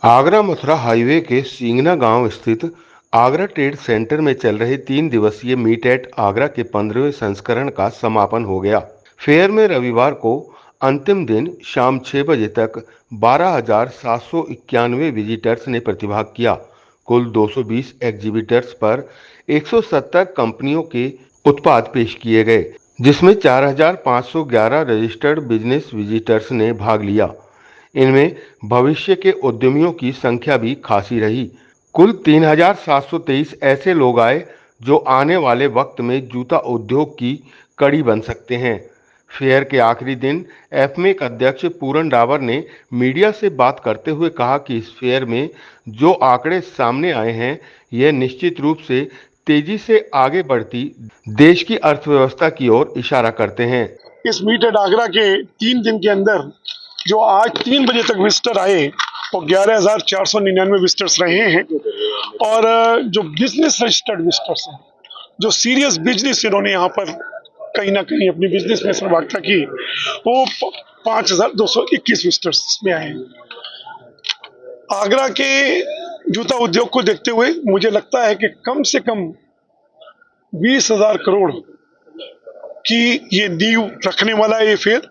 Agra Mathura highway के सींगना गांव स्थित आगरा ट्रेड सेंटर में चल रहे 3 दिवसीय मीट एट आगरा के 15वें संस्करण का समापन हो गया। फेयर में रविवार को अंतिम दिन शाम 6 बजे तक 12,791 विजिटर्स ने प्रतिभाग किया। कुल 220 एग्जीबिटर्स पर 170 कंपनियों के उत्पाद पेश किए गए, जिसमें 4,511 रजिस्टर्ड बिजनेस विजिटर्स ने भाग लिया। इनमें भविष्य के उद्यमियों की संख्या भी खासी रही। कुल 3,723 ऐसे लोग आए जो आने वाले वक्त में जूता उद्योग की कड़ी बन सकते हैं। फेयर के आखिरी दिन एफमेक अध्यक्ष पूरन डावर ने मीडिया से बात करते हुए कहा कि इस फेयर में जो आंकड़े सामने आए हैं, यह निश्चित रूप से तेजी से आगे बढ़ती देश की अर्थव्यवस्था की ओर इशारा करते हैं। इस मीट एट आगरा के 3 दिन के अंदर जो आज 3 बजे तक विजिटर आए वो 11,499 विजिटर्स रहे हैं। और जो बिजनेस रजिस्टर्ड विजिटर्स हैं, जो सीरियस बिजनेस इन्होंने यहाँ पर कहीं ना कहीं अपनी बिजनेस में सहभागिता की, वो 5,221 विजिटर्स में आए हैं। आगरा के जूता उद्योग को देखते हुए मुझे लगता है कि कम से कम 20,000 करोड़ कि ये नींव रखने वाला है। ये फेयर,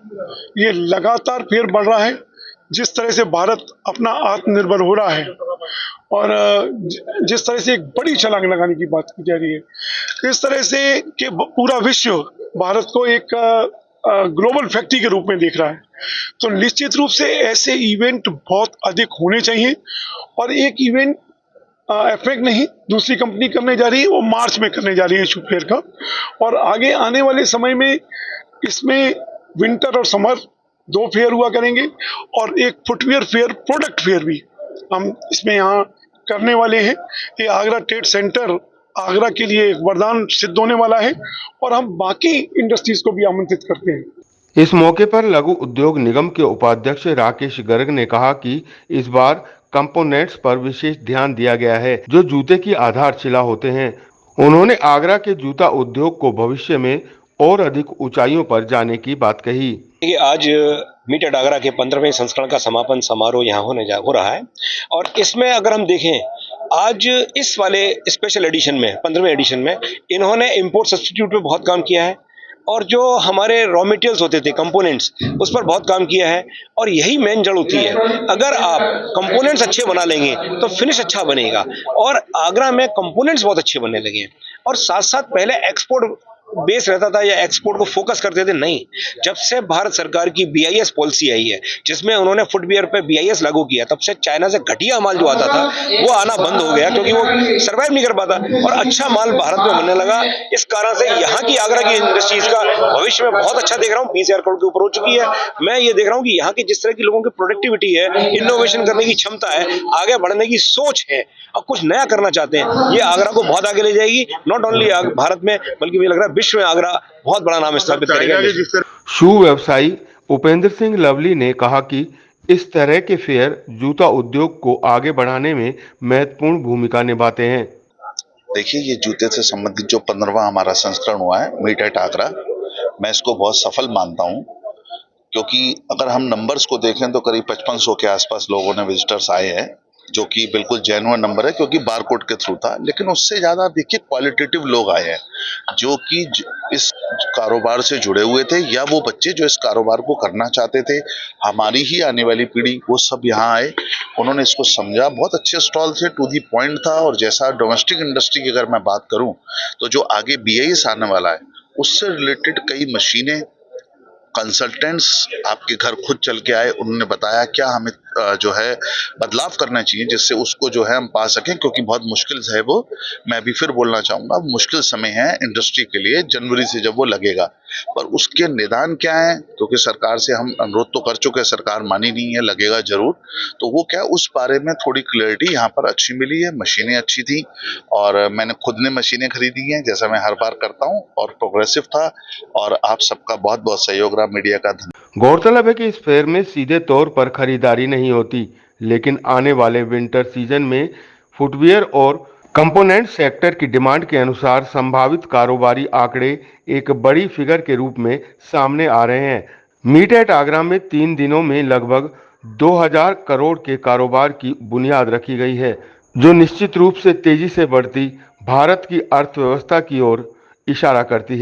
ये लगातार फेयर बढ़ रहा है। जिस तरह से भारत अपना आत्मनिर्भर हो रहा है और जिस तरह से एक बड़ी छलांग लगाने की बात की जा रही है, इस तरह से कि पूरा विश्व भारत को एक ग्लोबल फैक्ट्री के रूप में देख रहा है, तो निश्चित रूप से ऐसे इवेंट बहुत अधिक होने चाहिए। और एक इवेंट एफेक्ट नहीं, दूसरी कंपनी करने जा रही है, वो मार्च में करने जा रही है इशू फेयर का। और आगे आने वाले समय में इसमें विंटर और समर 2 फेयर हुआ करेंगे और एक फुटवियर फेयर, प्रोडक्ट फेयर भी हम इसमें यहाँ करने वाले हैं। ये आगरा ट्रेड सेंटर आगरा के लिए एक वरदान सिद्ध होने वाला है और हम बाकी इंडस्ट्रीज को भी आमंत्रित करते हैं। इस मौके पर लघु उद्योग निगम के उपाध्यक्ष राकेश गर्ग ने कहा कि इस बार कंपोनेंट्स पर विशेष ध्यान दिया गया है, जो जूते की आधारशिला होते हैं। उन्होंने आगरा के जूता उद्योग को भविष्य में और अधिक ऊंचाइयों पर जाने की बात कही। आज मीट एट आगरा के 15वें संस्करण का समापन समारोह यहाँ हो रहा है और इसमें अगर हम देखें, आज इस वाले स्पेशल एडिशन में 15वें एडिशन में इन्होंने इंपोर्ट सब्स्टिट्यूट पे बहुत काम किया है और जो हमारे रॉ मटेरियल्स होते थे, कंपोनेंट्स, उस पर बहुत काम किया है। और यही मेन जड़ होती है, अगर आप कंपोनेंट्स अच्छे बना लेंगे तो फिनिश अच्छा बनेगा। और आगरा में कंपोनेंट्स बहुत अच्छे बनने लगे हैं और साथ साथ पहले एक्सपोर्ट बेस रहता था या एक्सपोर्ट को फोकस करते थे, नहीं, जब से भारत सरकार की बीआईएस पॉलिसी आई है जिसमें उन्होंने फुटवियर पे बीआईएस लागू किया, तब से चाइना से घटिया माल जो आता था वो आना बंद हो गया, क्योंकि वो सर्वाइव नहीं कर पाता और अच्छा माल भारत में बनने लगा। इस कारण से यहाँ की आगरा की इंडस्ट्रीज का भविष्य में बहुत अच्छा देख रहा हूँ। 20,000 करोड़ के ऊपर हो चुकी है। मैं ये देख रहा हूँ कि यहाँ की जिस तरह की लोगों की प्रोडक्टिविटी है, इनोवेशन करने की क्षमता है, आगे बढ़ने की सोच है और कुछ नया करना चाहते हैं, ये आगरा को बहुत आगे ले जाएगी। नॉट ओनली भारत में बल्कि मुझे लग रहा है विश्व में आगरा बहुत बड़ा नाम स्थापित करेगा। शू व्यवसायी उपेंद्र सिंह लवली ने कहा कि इस तरह के फेयर जूता उद्योग को आगे बढ़ाने में महत्वपूर्ण भूमिका निभाते हैं। देखिए, ये जूते से संबंधित जो 15वां हमारा संस्करण हुआ है मीट एट आगरा, मैं इसको बहुत सफल मानता हूँ, क्योंकि अगर हम नंबर्स को देखें तो करीब 5500 के आसपास लोगों ने विजिटर्स आए हैं, जो कि बिल्कुल जेन्युइन नंबर है क्योंकि बारकोड के थ्रू था। लेकिन उससे ज्यादा देखिए क्वालिटेटिव लोग आए हैं जो कि इस कारोबार से जुड़े हुए थे, या वो बच्चे जो इस कारोबार को करना चाहते थे, हमारी ही आने वाली पीढ़ी, वो सब यहाँ आए। उन्होंने इसको समझा। बहुत अच्छे स्टॉल थे, टू दी पॉइंट था। और जैसा डोमेस्टिक इंडस्ट्री की अगर मैं बात करूं तो जो आगे बीआईएस आने वाला है उससे रिलेटेड कई मशीनें, कंसल्टेंट्स आपके घर खुद चल के आए, उन्होंने बताया क्या हमें जो है बदलाव करना चाहिए जिससे उसको जो है हम पा सकें, क्योंकि बहुत मुश्किल है वो। मैं भी फिर बोलना चाहूंगा, मुश्किल समय है इंडस्ट्री के लिए जनवरी से जब वो लगेगा, पर उसके निदान क्या है, क्योंकि सरकार से हम अनुरोध तो कर चुके हैं, सरकार मानी नहीं है, लगेगा जरूर। तो वो क्या, उस बारे में थोड़ी क्लैरिटी यहाँ पर अच्छी मिली है। मशीनें अच्छी थी और मैंने खुद ने मशीनें खरीदी हैं, जैसा मैं हर बार करता हूँ, और प्रोग्रेसिव था। और आप सबका बहुत बहुत सहयोग रहा, मीडिया का धन्यवाद। गौरतलब है कि इस फेयर में सीधे तौर पर खरीदारी नहीं होती, लेकिन आने वाले विंटर सीजन में फुटवियर और कंपोनेंट सेक्टर की डिमांड के अनुसार संभावित कारोबारी आंकड़े एक बड़ी फिगर के रूप में सामने आ रहे हैं। मीट एट आगरा में 3 दिनों में लगभग 2000 करोड़ के कारोबार की बुनियाद रखी गई है, जो निश्चित रूप से तेजी से बढ़ती भारत की अर्थव्यवस्था की ओर इशारा करती है।